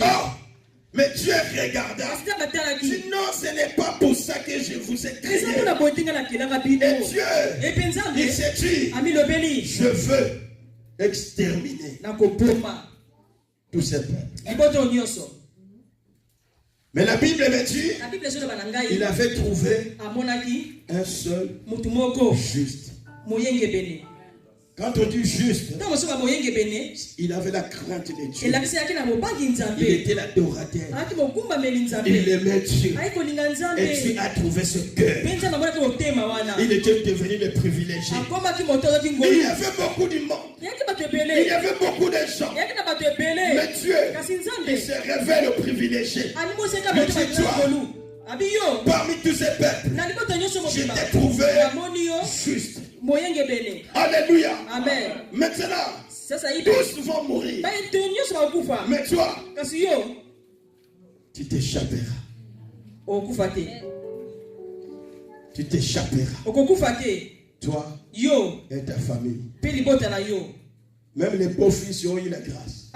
Oh, mais Dieu est regardant. Sinon, ce n'est pas pour ça que je vous ai créé. Et Dieu, il s'est dit, je veux exterminer tous ces peuples. Mais la Bible me dit, il avait trouvé un seul juste. Quand on dit juste, il avait la crainte de Dieu. Il était l'adorateur. Il aimait Dieu. Et Dieu a trouvé ce cœur. Il était devenu le privilégié. Il y avait beaucoup de monde. Il y avait beaucoup de gens. Mais Dieu, il se révèle au privilégié. Mais dis-toi, parmi tous ces peuples, j'ai trouvé juste. Alléluia. Amen. Maintenant, tous vont mourir. Mais toi, tu t'échapperas. Tu t'échapperas. Toi et ta famille. Même les beaux-fils ont eu la grâce.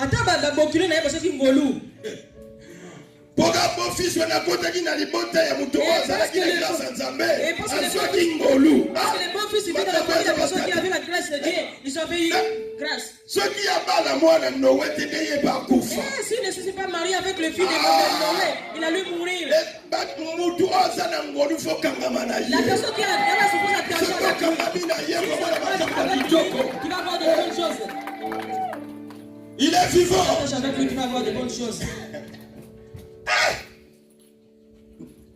Pourquoi mon fils on a côté na libota ya muto azalaki na grâce nzambe azwaki ngolu parce que les bons fils étaient dans la personne qui avait la grâce de Dieu ils ont eu grâce ceux qui a bala mwana Noé te deye ba kufa s'il ne s'est pas marié avec le fils de Noé il allait mourir mutu azana ngolu fo kangama na ye la personne qui a la souffrance attention kangami na ye qui va avoir de bonnes choses il est vivant avec lui qui va avoir de bonnes choses.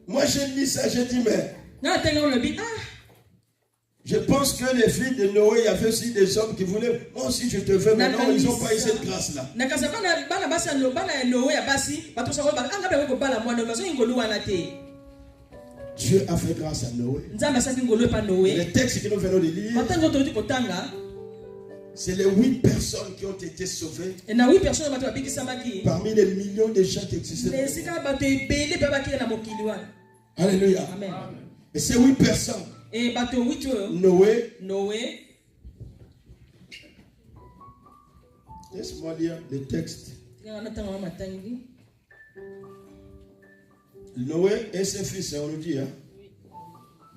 Moi j'ai lu ça, j'ai dit mais je pense que les filles de Noé, il y avait aussi des hommes qui voulaient, moi aussi je te veux, mais non, ils n'ont pas eu cette grâce là. Dieu a fait grâce à Noé. Les textes que nous venons de lire, c'est les 8 personnes qui ont été sauvées parmi les millions de gens qui existaient. Alléluia. Amen. Et ces 8 personnes, Noé, laisse-moi lire le texte. Noé et ses fils, on nous dit, hein,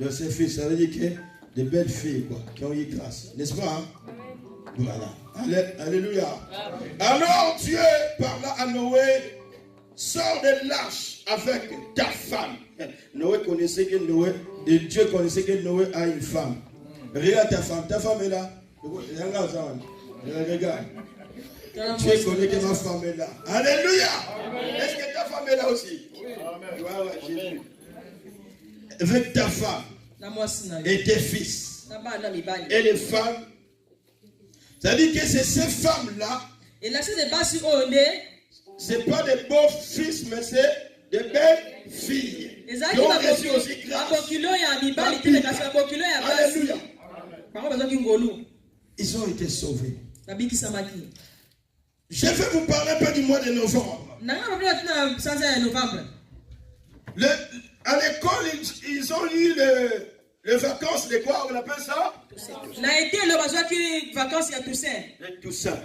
de ses fils, ça veut dire que des belles filles quoi, qui ont eu grâce, n'est-ce pas? Hein? Voilà. Alléluia. Alors Dieu parla à Noé, sors de l'arche avec ta femme. Noé connaissait que Noé, et Dieu connaissait que Noé a une femme. Regarde ta femme est là. Regarde. Dieu connaît que ma femme est là. Alléluia. Est-ce que ta femme est là aussi? Voilà, Jésus. Avec ta femme et tes fils et les femmes. C'est-à-dire que c'est ces femmes-là, c'est pas des beaux fils, mais c'est des belles filles. Qui ont reçu aussi grâce. Alléluia. Ils ont été sauvés. Je vais vous parler un peu du mois de novembre. À l'école, ils ont eu les vacances de quoi on appelle ça? Toussaint.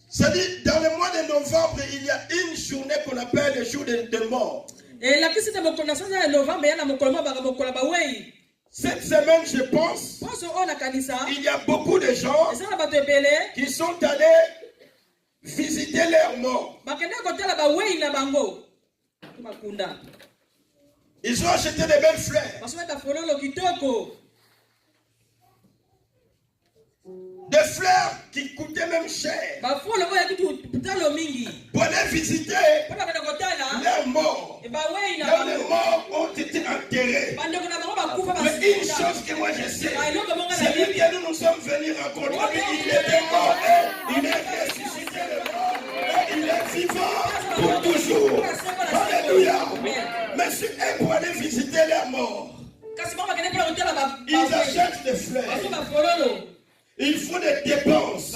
C'est-à-dire, dans le mois de novembre, il y a une journée qu'on appelle le jour de mort. Cette semaine, je pense, il y a beaucoup de gens qui sont allés visiter leurs morts. Ils ont acheté des belles fleurs. Des fleurs qui coûtaient même cher. Pour aller visiter leurs morts. Là où les morts ont été enterrés. Mais une chose que moi je sais, c'est lui que nous sommes venus rencontrer. Il était mort et il est ressuscité le mort. Et il est vivant pour toujours. Alléluia. Mais si eux pour aller visiter leurs morts, ils achètent des fleurs. Il faut des dépenses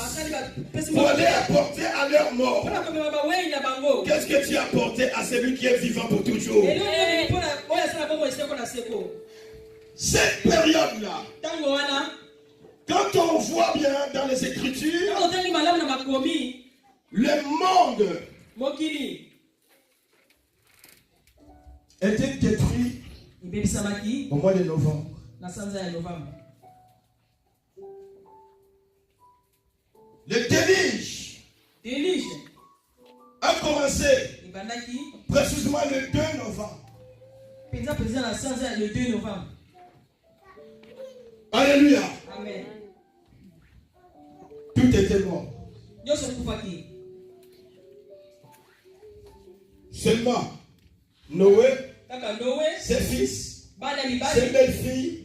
pour aller apporter à leur mort. Qu'est-ce que tu as apporté à celui qui est vivant pour toujours? Cette période-là, quand on voit bien dans les Écritures, le monde était détruit au mois de novembre. Le déluge a commencé précisément le 2 novembre. Alléluia. Amen. Tout était mort. Seulement Noé, ses fils, ses belles-filles,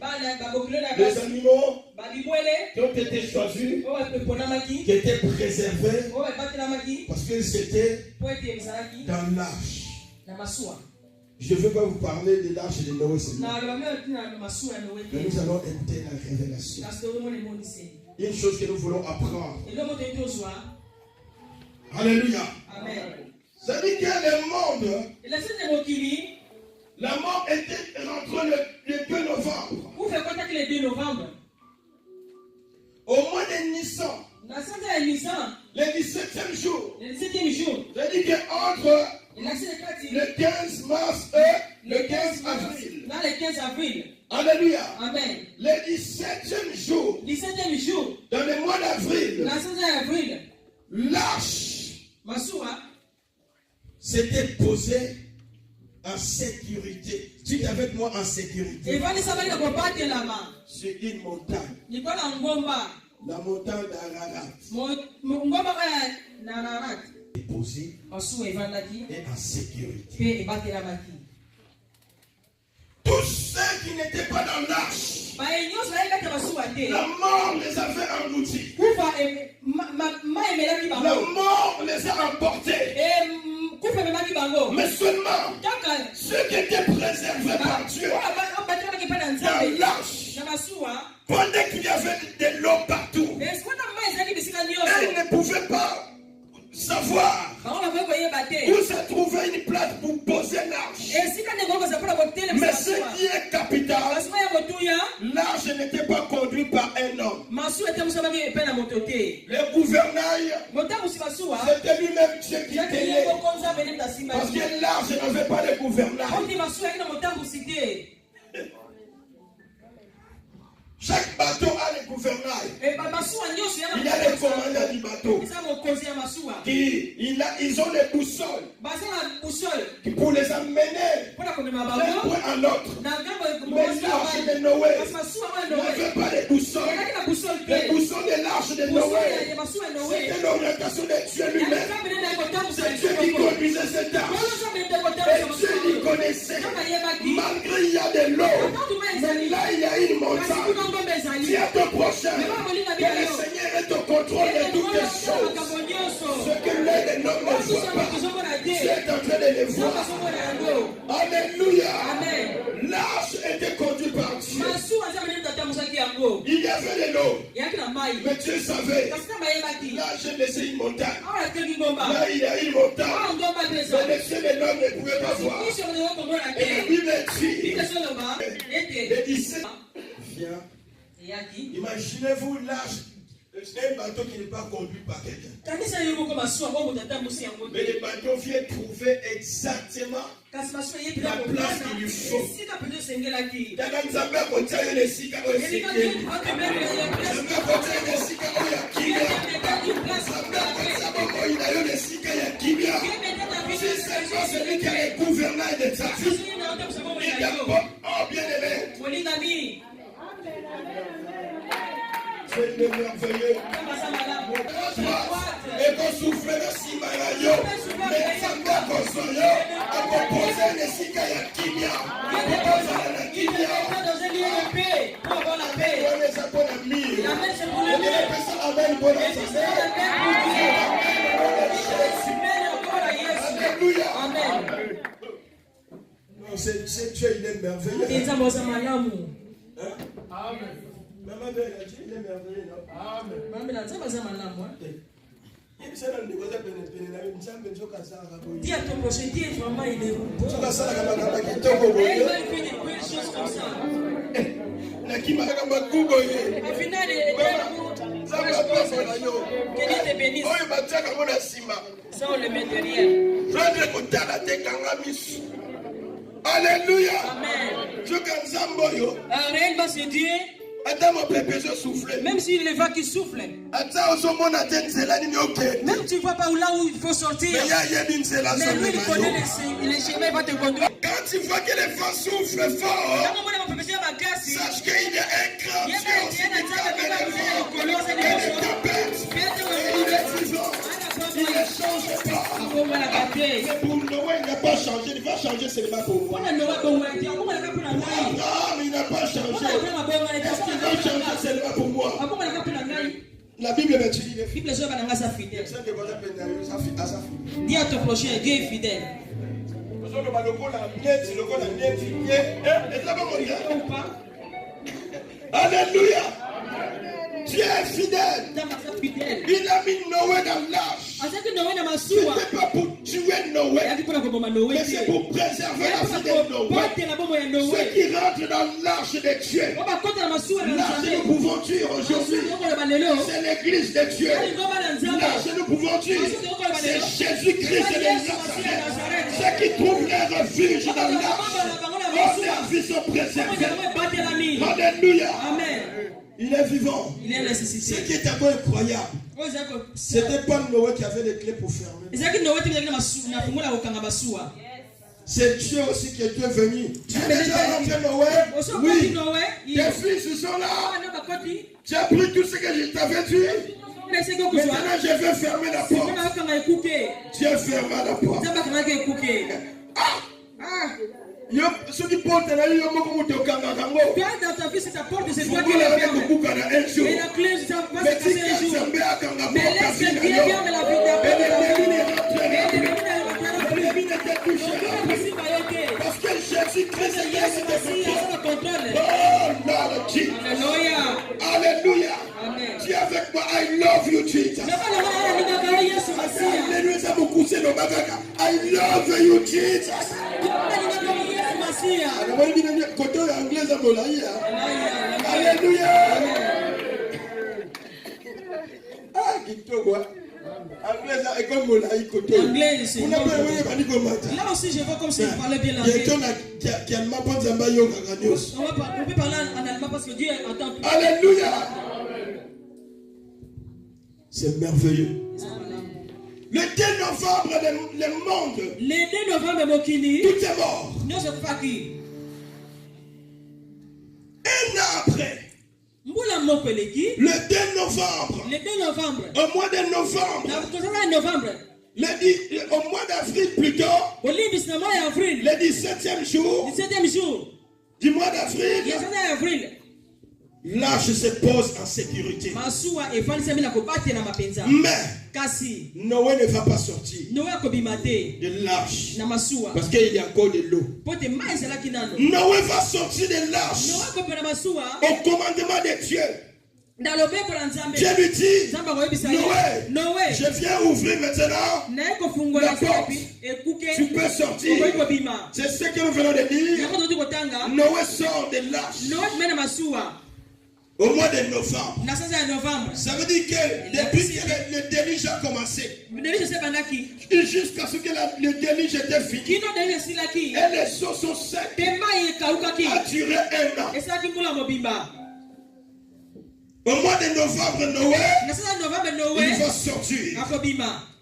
les animaux qui ont été choisis, qui étaient préservés parce qu'ils étaient dans l'arche. Je ne veux pas vous parler de l'arche de Noé seulement. Mais nous allons écouter la révélation. Une chose que nous voulons apprendre. Alléluia. Amen. Ça dit que le monde, la mort était rentrée le 2 novembre. Au mois de Nissan, le 17e jour. Ça dit qu'entre le 15 mars et le 15 avril. Alléluia. Amen. Le 17e jour. Dans le mois d'avril. L'arche s'était posée en sécurité. Tu es avec moi en sécurité. C'est une montagne. La montagne d'Ararat. Posée et en sécurité. Tous ceux qui n'étaient pas dans l'arche, la mort les avait engloutis. La mort les a emportés. Mais seulement ceux qui étaient préservés par Dieu dans l'arche, pendant qu'il y avait de l'eau partout, ils ne pouvaient pas savoir où se trouvait une place pour poser l'arche. Mais ce qui est capital, l'arche n'était pas conduit par un homme. Le gouvernail, c'était lui-même Dieu qui tenait. Parce que l'arche n'avait pas de gouvernail. Chaque bateau a le gouvernail. Il y a le commandant du bateau. Ils ont les boussoles qui pour les amener d'un point à l'autre. Mais l'arche de Noé n'avait pas les boussoles. Les boussoles de l'arche de Noé, c'était l'orientation de Dieu lui-même. C'est Dieu qui conduisait cette arche. Et Dieu l'y connaissait. Malgré il y a de l'eau, mais là il y a une montagne. Dis à ton prochain que le Seigneur est au contrôle de toutes les choses. Ce que l'œil de l'homme ne voit pas, Dieu est en train de les voir. Alléluia. L'arche était conduite par Dieu. Il y avait de l'eau. Mais Dieu savait. Là, j'ai laissé une montagne. Là, il y a une montagne. Mais le ciel de l'homme ne pouvait pas voir. Et la Bible dit, le 17 vient. Imaginez-vous l'arche, un bateau qui n'est pas conduit par quelqu'un. Mais le bateau vient trouver exactement la place qu'il lui faut. C'est celui qui a le gouvernail de ça. Oh, bien aimé. C'est le merveilleux. Et qu'on souffle le simarayo. Mais ça m'a consolé. À composer le sika ya kimia. À composer la kimia. Pour la paix. On les a pour la mire. On les appelle ça amen pour la santé. Alléluia. Amen. Non, c'est Dieu, il est merveilleux. Amen. Maman belle, il est merveilleux, non? Amen. Dis à ton prochain, dis vraiment il est où? Il va faire des belles choses comme ça. Au final, que Dieu te bénisse. Ça, on le met derrière. Prendre côté la tête en amis. Alléluia. Amen. Je comme Zamboyo. Réel va se dire. Même si le vent qui souffle. Même tu ne vois pas là où il faut sortir. Mais lui, il connaît les chemins, il va te conduire. Quand tu vois que le vent souffle fort, sache qu'il y a un grand Dieu qui il ne change pas. Mais pour Noé, il n'a pas changé. Il va changer seulement pour moi. Il n'a pas changé. Il va changer seulement pour moi. La Bible me dit. Dis à ton prochain, Dieu est fidèle. Alléluia. Dieu est fidèle. Il a mis Noé dans l'arche. Ce n'était pas pour tuer Noé, mais c'est pour préserver la vie de Noé. Ceux qui rentrent dans l'arche de Dieu, l'arche nous pouvons dire aujourd'hui, c'est l'église de Dieu. L'arche nous pouvons dire, c'est Jésus-Christ de Nazareth. Ceux qui trouvent leur refuge dans l'arche, leurs vies sont préservées. Alléluia. Amen. Il est vivant. Il est ressuscité. Ce qui est encore incroyable, c'était pas Noé qui avait les clés pour fermer. C'est Dieu aussi qui est venu. Tu as déjà rentré Noé? Oui. Tes fils sont là. Tu as pris tout ce que je t'avais dit. Maintenant je vais fermer la porte. Dieu ferma la porte. Ceux qui portent la ligne, dans ta vie, c'est ta porte, c'est toi qui l'as fermé. Et la clé, ça va se casser un jour. Mais laisse que Dieu ferme la parce que Jésus-Christ est contrôle. Oh, Lord Jesus. Alléluia. Alléluia. Amen. Dis avec moi, I love you, Jesus. I love you, Jesus. Alléluia. Ah, anglais, c'est là aussi je vois comme si je parlais bien l'anglais. On peut parler en allemand parce que Dieu entend tout. Alléluia. C'est merveilleux. Le 2 novembre, le monde, le 2 novembre, tout est mort. Un an après, le 2 novembre, au mois de novembre, au mois d'avril plutôt, le 17e jour du mois d'avril, l'arche se pose en sécurité. Mais Noé ne va pas sortir de l'arche parce qu'il y a encore de l'eau. Noé va sortir de l'arche au commandement de Dieu. Dieu lui dit, Noé, je viens ouvrir maintenant la porte. Tu peux sortir. C'est ce que nous venons de dire. Noé sort de l'arche au mois de novembre. Ça veut dire que depuis que le déluge a commencé, jusqu'à ce que le déluge était fini, et les eaux sont secs, a duré 1 an. Au mois de novembre, Noé, il va sortir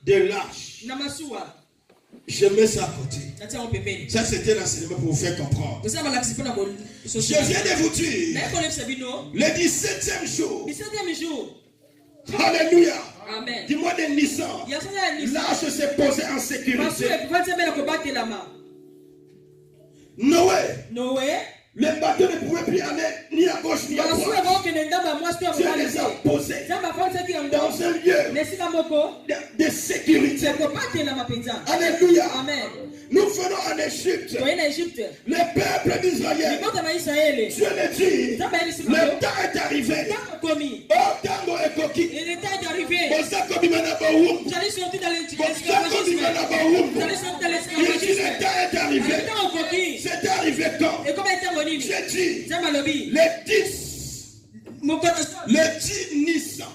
de l'arche. Je mets ça à côté. Ça, c'était l'enseignement pour vous faire comprendre. Je viens de vous dire, le 17e jour, alléluia, du mois de Nissan, l'arche s'est posée en sécurité. Noé, les bateaux ne pouvaient plus aller ni à gauche ni à droite. Dieu les a posés dans un lieu de sécurité. Alléluia. Amen. Nous venons en Égypte. Le peuple d'Israël. Dieu le dit. Le temps est arrivé. Oh, Tango est coquille. Le temps est arrivé. Vous allez sortir dans le temps est arrivé. C'est arrivé quand? J'ai dit le 10 Nissan.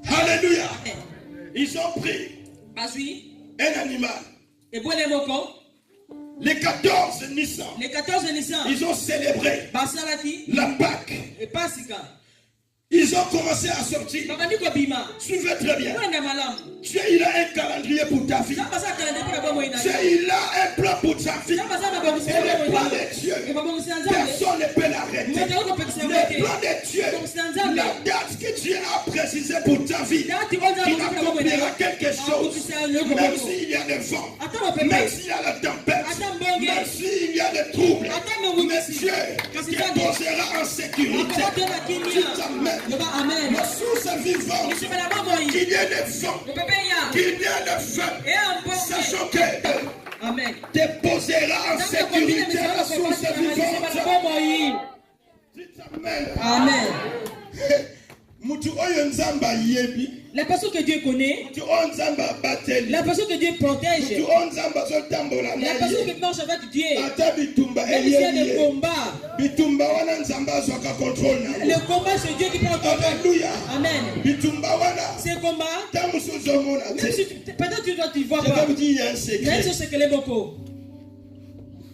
Alléluia. Ils ont pris un animal. Les 14 Nissan. Ils ont célébré la Pâque. Ils ont commencé à sortir. Suivez très bien. Dieu, il a un calendrier pour ta vie. Dieu, il a un plan pour ta vie. Et le plan de Dieu, personne ne peut l'arrêter. Le plan de Dieu, la date que Dieu a précisée pour ta vie, il accomplira quelque chose. Même s'il y a des vents, même s'il y a la tempête, même s'il y a des troubles, mais Dieu qui posera en sécurité. Amen. La source vivante, qu'il y ait des vents, qu'il y ait des feux, sachant que te posera en sécurité la source vivante. Amen. La personne que Dieu connaît, la personne que Dieu protège, la personne qui marche avec Dieu, même s'il y a des combats, le combat c'est Dieu qui prend le contrôle. Amen. Ces combats, même si peut-être tu dois t'y voir pas, même si c'est que les beaucoup.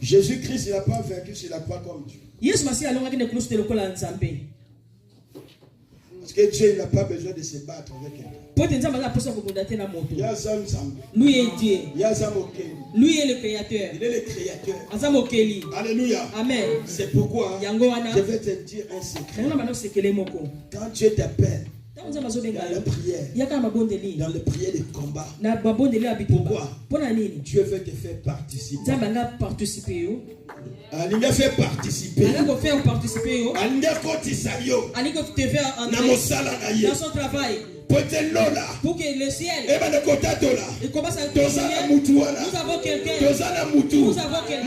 Jésus-Christ, il n'a pas vaincu sur la croix comme Dieu. Parce que Dieu n'a pas besoin de se battre avec quelqu'un. Lui est Dieu. Lui est le créateur. Il est le créateur. Alléluia. Amen. C'est pourquoi je vais te dire un secret. Quand Dieu t'appelle dans la prière, dans le prière de combat, pourquoi Dieu veut te faire participer. Il a fait participer. Dans son travail. Pour que le ciel commence à tourner. Nous avons quelqu'un. Nous avons quelqu'un.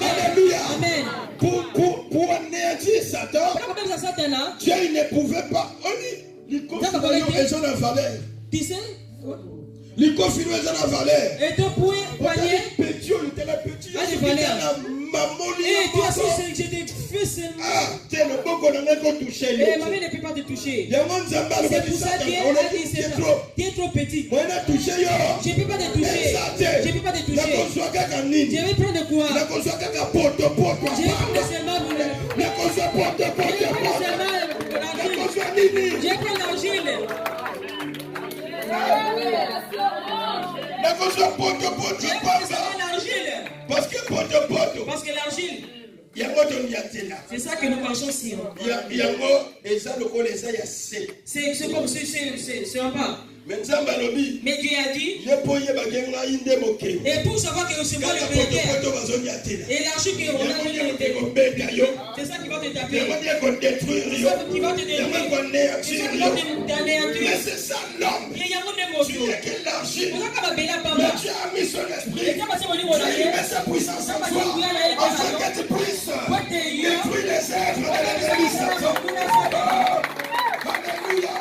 Alléluia. Amen. Pour anéantir Satan, Dieu ne pouvait pas. Il tu sais? Il confirme la valeur. Et deux points, poignet. Petit, il était là petit. Et tu as su que j'étais fait seulement. Tiens, le bon qu'on a touché. Et ma mère ne peut pas te toucher. C'est pour ça que tu es trop petit. Je ne peux pas te toucher. Je ne peux pas te toucher. Je vais prendre quoi? Je vais prendre seulement l'argile. Je vais prendre l'argile. Parce que l'argile, c'est ça que nous marchons sur. C'est comme c'est un pas. Mais Dieu a dit, et pour savoir que c'est moi le créateur, et l'argile qu'on a, c'est ça qui va te taper, c'est ça qui va te détruire, c'est ça qui va t'anéantir. Mais c'est ça l'homme. Tu n'es que l'argile. Mais Dieu a mis son esprit. Dieu met sa puissance en toi afin que tu puisses détruire les êtres de l'ennemi Satan. Alléluia.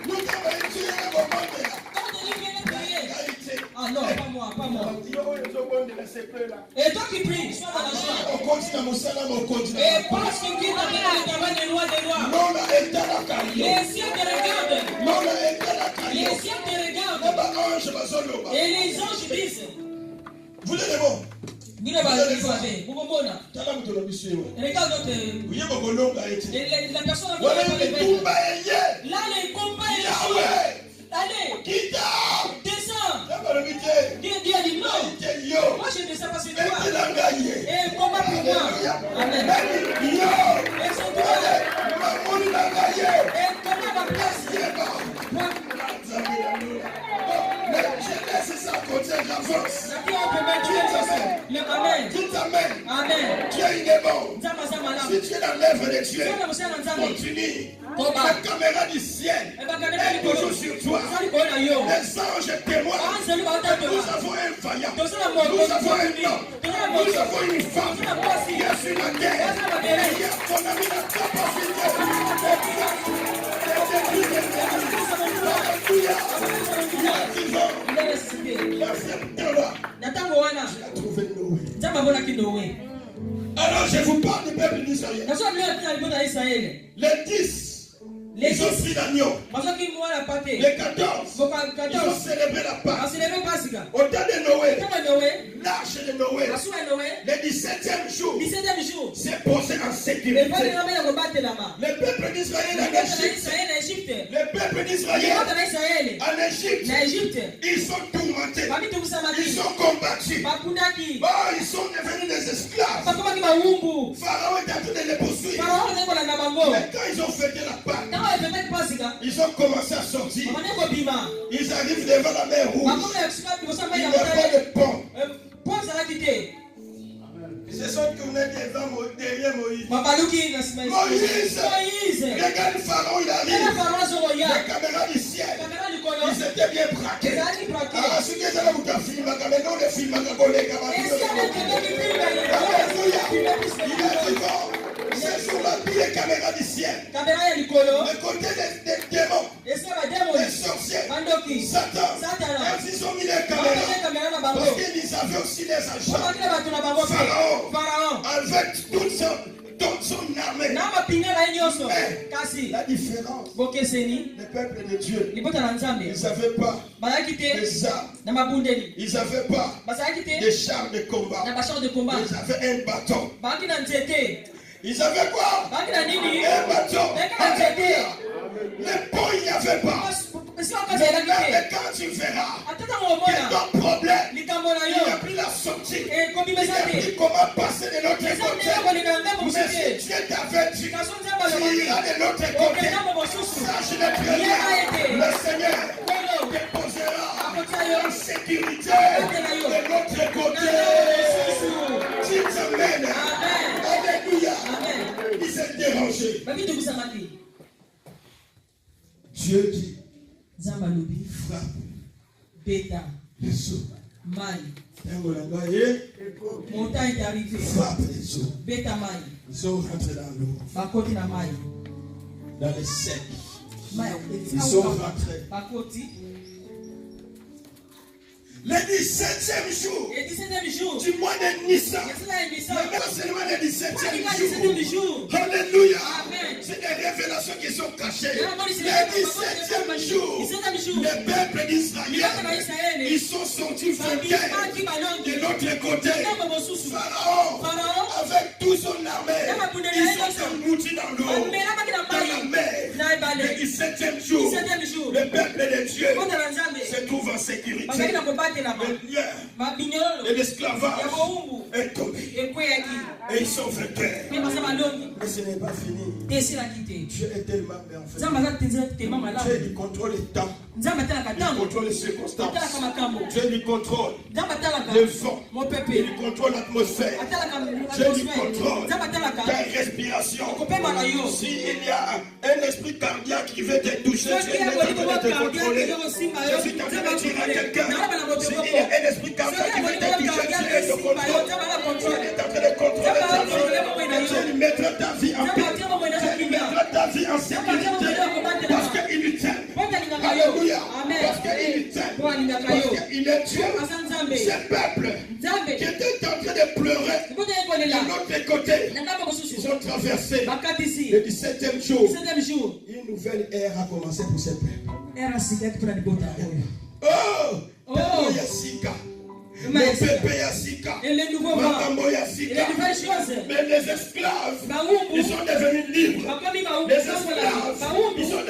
Nous t'avons étudié le moment de la. Ah non, pas moi. Et toi qui pries, sois dans la joie. Et parce que Dieu t'a donné le travail des lois. Les cieux te regardent. Les cieux te regardent. Et les anges disent. Vous êtes bon. Regarde la personne là, les combats allez, descends. Dieu a dit non. Moi je ne descends pas sur toi. Et combat pour moi. Amen. Et c'est toi. Et combat ma place. C'est ça côté j'avance. Amen. Amen. Dieu il est bon. Si tu es dans l'œuvre de Dieu, continue. La caméra du ciel est toujours sur toi. Les anges témoignent. Nous avons un vaillant. Nous avons un homme. Nous avons une femme qui est sur la terre. Qui a ton ami la capacité de détruire les ennemis. Il est vivant. Alors je vous parle du peuple d'Israël. Les 10 ils ont pris l'agneau. Les 14, ils ont célébré la Pâque. Au temps de Noé, l'arche de Noé, le 17e jour, s'est posé en sécurité. Le peuple d'Israël en Égypte, le peuple d'Israël en Égypte, ils sont tourmentés, ils sont combattus, ils sont devenus des esclaves. Pharaon est en train de les poursuivre. Mais quand ils ont fêté la Pâque, ils ont commencé à sortir. Ils arrivent devant la mer Rouge. Il n'y a pas de pont. Ils se sont tournés derrière Moïse. Moïse, regarde Pharaon, il arrive. La caméra du ciel, ils étaient bien braqués. Ah, ce qui est là, vous avez filmé, mais non, le film, Alléluia. Il est vivant. C'est sur la pire caméra du ciel. Le côté des démons, des sorciers, Satan. Ils ont mis les caméras parce qu'ils avaient aussi les agents. Pharaon, avec toute son armée. Mais la différence, le peuple de Dieu, ils n'avaient pas des armes. Ils n'avaient pas des chars de combat. Ils avaient un bâton. Ils avaient quoi? Un bâton. Les ponts, il n'y avait pas. Mais quand tu verras que ton problème, il n'y a plus la sortie. Il n'y a plus comment passer de l'autre côté. Mais si Dieu t'avait dit, tu iras de l'autre côté. Sache-le très bien. Le Seigneur te posera en sécurité de l'autre côté. Tu t'amènes. Alléluia. Il s'est dérangé. Dieu dit, frappe les eaux. Montagne est arrivée. Frappe les eaux. Ils sont rentrés dans l'eau. Dans les secs. Ils sont rentrés. Le 17e jour du mois de Nissan, même seulement le 17e jour. Alléluia. C'est des révélations qui sont cachées. Le 17e jour, le peuple d'Israël, ils sont sortis vainqueurs de l'autre côté. Pharaon, avec tout son armée, ils sont engloutis dans l'eau, dans la mer. Le 17e jour, le peuple de Dieu se trouve en sécurité. Le lien et l'esclavage est tombé. Et ils sont vainqueurs. Mais ce n'est pas fini. Dieu est tellement bienfaisant. Dieu lui contrôle le temps. Il contrôle les circonstances. Dieu lui contrôle le vent. Il lui contrôle l'atmosphère. Dieu lui contrôle ta respiration. S'il y a un esprit cardiaque qui veut te toucher, Dieu est en train de te contrôler. Je suis en train de dire à quelqu'un, s'il y a un esprit cardiaque qui veut te toucher, Dieu est en train de contrôler ta vie. Dieu lui mettra ta vie en paix. Dieu lui mettra ta vie en sécurité. Parce qu'il lui t'aime. Alléluia. Parce qu'il t'aime. Parce qu'il est Dieu. Ce peuple qui était en train de pleurer de l'autre côté, ils ont traversé le 17e jour. Une nouvelle ère a commencé pour ce peuple. Oh, Yassika. Le pépé Yassika. Makambo Yassika. Mais les esclaves, ils sont devenus libres. Les esclaves, ils sont devenus